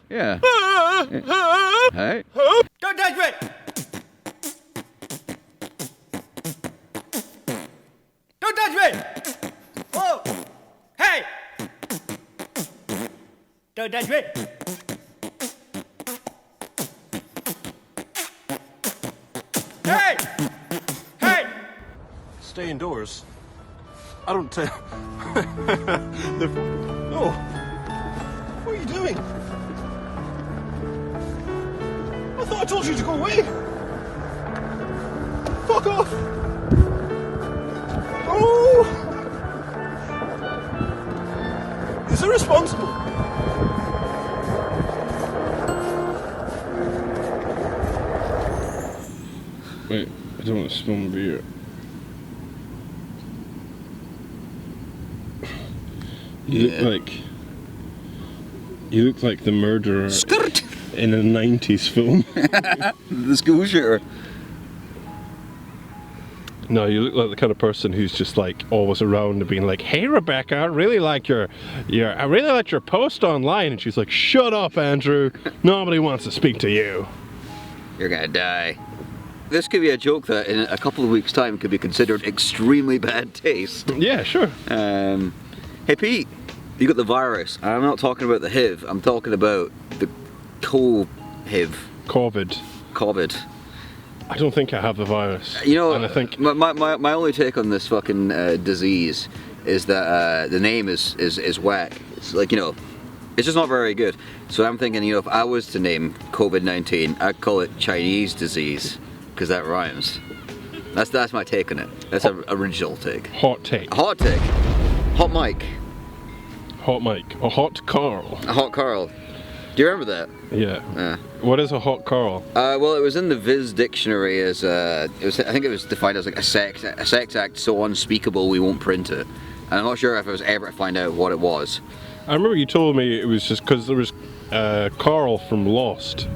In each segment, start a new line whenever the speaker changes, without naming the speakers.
Yeah. Hey.
Don't touch me! Don't touch me! Whoa! Hey! Don't touch me! Hey! Hey!
Stay indoors. I don't tell. No. What are you doing? I thought I told you to go away. Fuck off. Oh. Is irresponsible.
Wait, I don't want to spill my beer. You look like the murderer in a 90s film.
The school shooter.
No, you look like the kind of person who's just like always around and being like, "Hey Rebecca, I really like your post online," and she's like, "Shut up, Andrew. Nobody wants to speak to you.
You're gonna die." This could be a joke that in a couple of weeks' time could be considered extremely bad taste.
Yeah, sure.
Hey Pete, you got the virus. I'm not talking about the HIV, I'm talking about the COVID.
I don't think I have the virus.
You know,
and I think
my only take on this fucking disease is that the name is whack. It's like, you know, it's just not very good. So I'm thinking, you know, if I was to name COVID-19, I'd call it Chinese disease, because that rhymes. That's my take on it. That's an original take.
Hot take.
Hot take. Hot Mike.
Hot Mike. A hot Carl.
A hot Carl. Do you remember that?
Yeah. What is a hot Carl?
Well, it was in the Viz dictionary as I think it was defined as like a sex act so unspeakable we won't print it. And I'm not sure if I was ever to find out what it was.
I remember you told me it was just because there was Carl from Lost,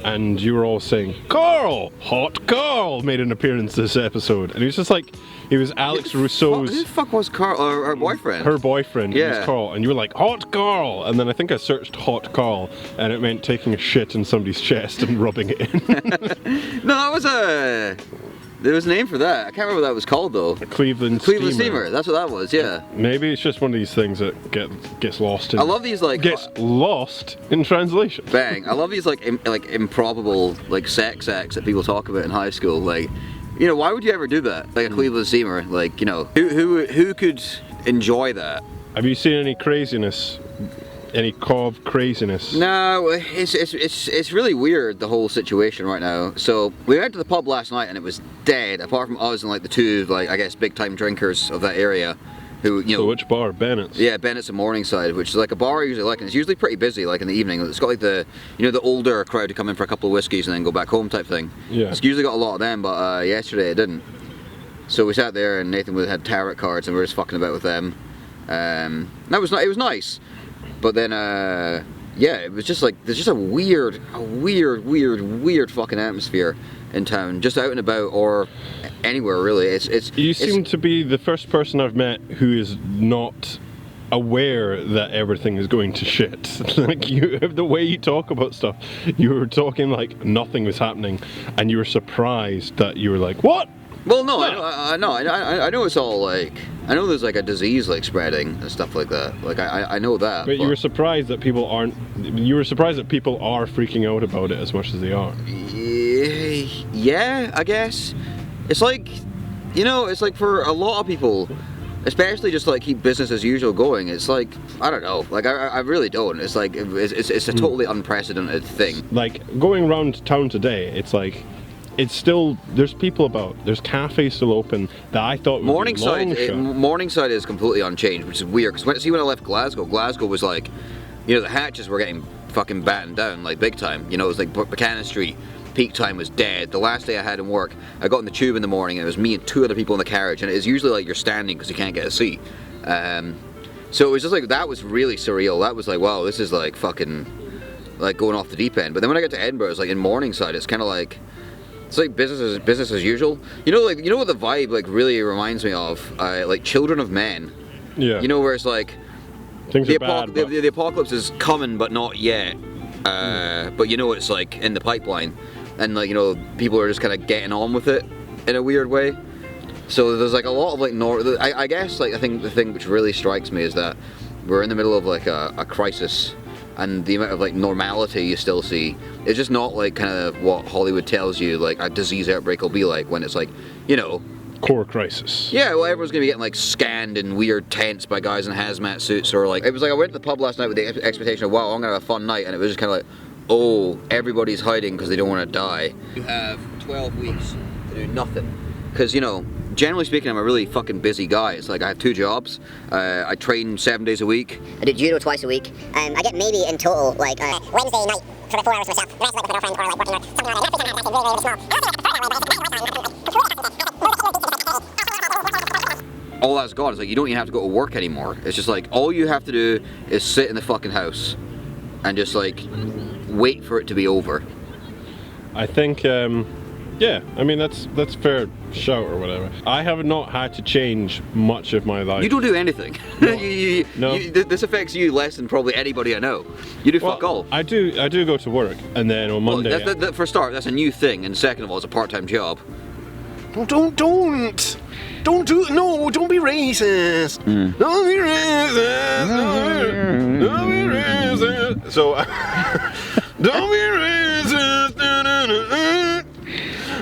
and you were all saying, "Carl! Hot Carl!" made an appearance this episode. And he was just like, he was Alex Rousseau's...
Who the fuck was Carl? Her boyfriend?
Her boyfriend
Yeah.
was Carl. And you were like, "Hot Carl!" And then I think I searched Hot Carl, and it meant taking a shit in somebody's chest and rubbing it in.
No, that was there was a name for that. I can't remember what that was called though.
Cleveland
Steamer. That's what that was, yeah.
Maybe it's just one of these things that gets lost in...
I love these like...
Gets lost in translation.
Bang. I love these like improbable like sex acts that people talk about in high school. Like, you know, why would you ever do that? Like a Cleveland Steamer. Like, you know, who could enjoy that?
Have you seen any craziness? Any Cov craziness?
No, it's really weird, the whole situation right now. So we went to the pub last night and it was dead, apart from us and like the two, like, I guess, big time drinkers of that area. Who, you know,
so which bar? Bennett's?
Yeah, Bennett's and Morningside, which is like a bar I usually like, and it's usually pretty busy, like in the evening. It's got like the, you know, the older crowd who come in for a couple of whiskeys and then go back home type thing.
Yeah.
It's usually got a lot of them, but yesterday it didn't. So we sat there and Nathan had tarot cards and we were just fucking about with them. That was it was nice. But then, yeah, it was just like, there's just a weird fucking atmosphere in town, just out and about or anywhere really.
You seem to be the first person I've met who is not aware that everything is going to shit. Like, you, the way you talk about stuff, you were talking like nothing was happening, and you were surprised that you were like, "What?"
Well, no, I know it's all like, I know there's like a disease like spreading and stuff like that. Like I know that.
But you were surprised that people aren't. You were surprised that people are freaking out about it as much as they are.
Yeah, I guess. It's like, you know, it's like for a lot of people, especially just like keep business as usual going. It's like, I don't know. Like I really don't. It's like it's a totally unprecedented thing.
Like going around town today, it's like. It's still, there's people about, there's cafes still open that I thought would
Morningside is completely unchanged, which is weird, because when I left Glasgow was like, you know, the hatches were getting fucking battened down, like big time. You know, it was like Buchanan Street, peak time was dead. The last day I had in work, I got in the tube in the morning and it was me and two other people in the carriage, and it is usually like you're standing because you can't get a seat. So it was just like, that was really surreal. That was like, wow, this is like fucking, like going off the deep end. But then when I get to Edinburgh, it's like in Morningside, it's kind of like, it's like business as usual. You know, like, you know what the vibe like really reminds me of? Like Children of Men.
Yeah.
You know, where it's like
Things
the,
are bad. but-
the apocalypse is coming, but not yet. But you know, it's like in the pipeline, and like, you know, people are just kind of getting on with it in a weird way. So there's like a lot of like I guess like I think the thing which really strikes me is that we're in the middle of like a crisis, and the amount of like normality you still see is just not like kind of what Hollywood tells you like a disease outbreak will be like, when it's like, you know,
core crisis.
yeah, well, everyone's gonna be getting like scanned in weird tents by guys in hazmat suits, or like, it was like I went to the pub last night with the expectation of, wow, I'm gonna have a fun night, and it was just kind of like, oh, everybody's hiding because they don't want to die. You have 12 weeks to do nothing, because, you know, generally speaking, I'm a really fucking busy guy. It's like I have 2 jobs. I train 7 days a week.
I do judo twice a week. I get maybe in total like Wednesday night for about 4 hours myself. The rest of it with my girlfriend or like working on something like that. That's actually really, really small.
All that's gone. It's like you don't even have to go to work anymore. It's just like all you have to do is sit in the fucking house and just like wait for it to be over.
I think, yeah, I mean that's fair shout or whatever. I have not had to change much of my life.
You don't do anything.
No.
This affects you less than probably anybody I know. You do fuck all.
I do go to work, and then on
Well,
Monday.
for a start, that's a new thing, and second of all, it's a part-time job.
Don't be racist. Don't be racist. Don't be racist.
So,
Don't be racist.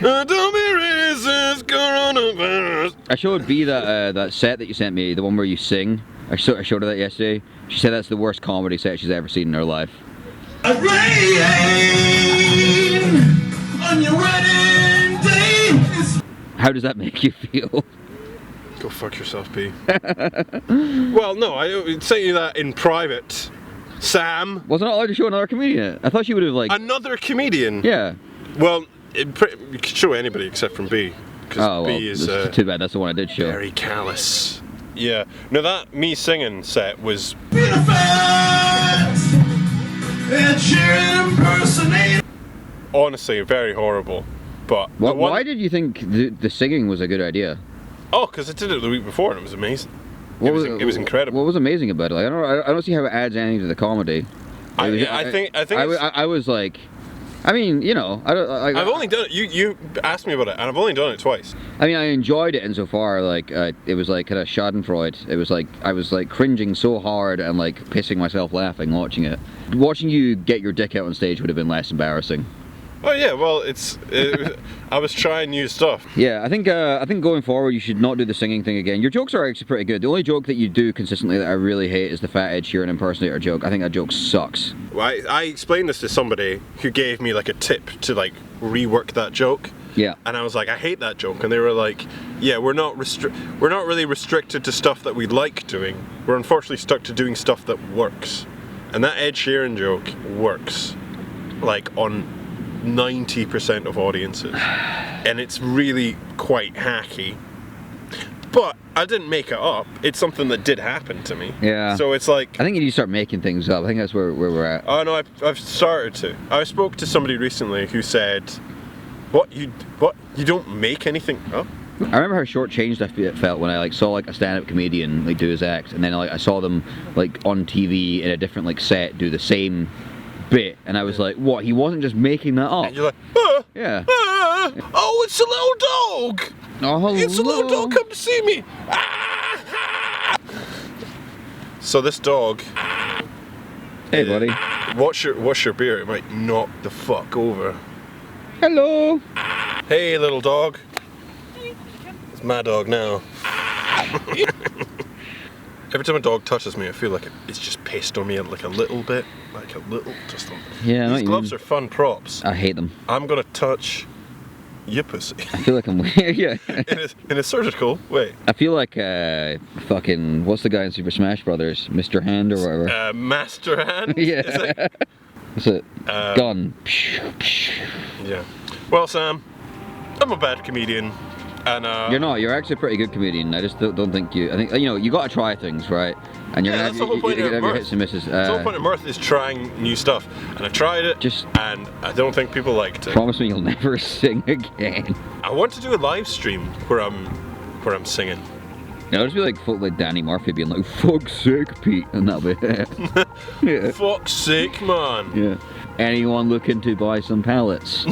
Don't be racist. Coronavirus.
I showed B that set that you sent me, the one where you sing. I showed her that yesterday. She said that's the worst comedy set she's ever seen in her life.
Rain on your wedding day.
How does that make you feel?
go fuck yourself, P. Well, no, I would say you that in private. Sam.
Wasn't allowed to show another comedian. I thought she would have like.
Another comedian.
Yeah.
Well, you could show anybody except from B, because
Oh well,
B is
too bad. That's the one I did show.
very callous. Yeah. No, that me singing set was. Honestly, very horrible. But
Why did you think the singing was a good idea?
Oh, because I did it the week before and it was amazing. It was incredible.
What was amazing about it? Like, I don't see how it adds anything to the comedy. I was like, I mean, you know,
I've only done it. You asked me about it, and I've only done it twice.
I mean, I enjoyed it insofar like it was like kind of Schadenfreude. It was like I was like cringing so hard and like pissing myself laughing watching it. Watching you get your dick out on stage would have been less embarrassing.
Oh yeah, well, I was trying new stuff.
Yeah, I think going forward you should not do the singing thing again. Your jokes are actually pretty good. The only joke that you do consistently that I really hate is the fat Ed Sheeran impersonator joke. I think that joke sucks.
Well, I explained this to somebody who gave me like a tip to like rework that joke.
Yeah.
And I was like, I hate that joke, and they were like, yeah, we're not really restricted to stuff that we like doing. We're unfortunately stuck to doing stuff that works. And that Ed Sheeran joke works, like on 90% of audiences, and it's really quite hacky, but I didn't make it up. It's something that did happen to me.
Yeah.
So it's like,
I think you need to start making things up. I think that's where we're at.
oh no, I've started to. I spoke to somebody recently who said, what you don't make anything up?
I remember how shortchanged I felt when I like saw like a stand-up comedian like do his act, and then like I saw them like on TV in a different like set do the same bit, and I was like, what? He wasn't just making that up.
And you're like, ah,
Yeah.
ah, oh, it's a little dog.
Oh, hello.
It's a little dog come to see me. Ah, ah. So this dog,
Hey, buddy.
watch your beer. It might knock the fuck over.
Hello.
Hey, little dog. It's my dog now. Every time a dog touches me, I feel like it's just pissed on me like a little bit, just.
Yeah, I know what
These
you
gloves
mean.
are fun props.
I hate them.
I'm gonna touch your pussy
I feel like I'm weird. Yeah.
in a surgical way.
I feel like fucking what's the guy in Super Smash Brothers, Mr. Hand or whatever.
Master hand.
Yeah.
Is it?
What's it? Gun.
Yeah. Well, Sam, I'm a bad comedian, and
You're not. You're actually a pretty good comedian. I just don't think you. I think you know you got to try things, right? And you're
Yeah,
gonna
that's the whole point
you're
of
gonna have your
mirth.
hits and misses.
the whole point of mirth is trying new stuff, and I tried it, and I don't think people liked it.
Promise me you'll never sing again.
I want to do a live stream where I'm singing.
Yeah, I'll just be like Danny Murphy being like, fuck's sake, Pete, and that'll be it. Yeah.
Fuck's sake, man.
Yeah. Anyone looking to buy some pallets?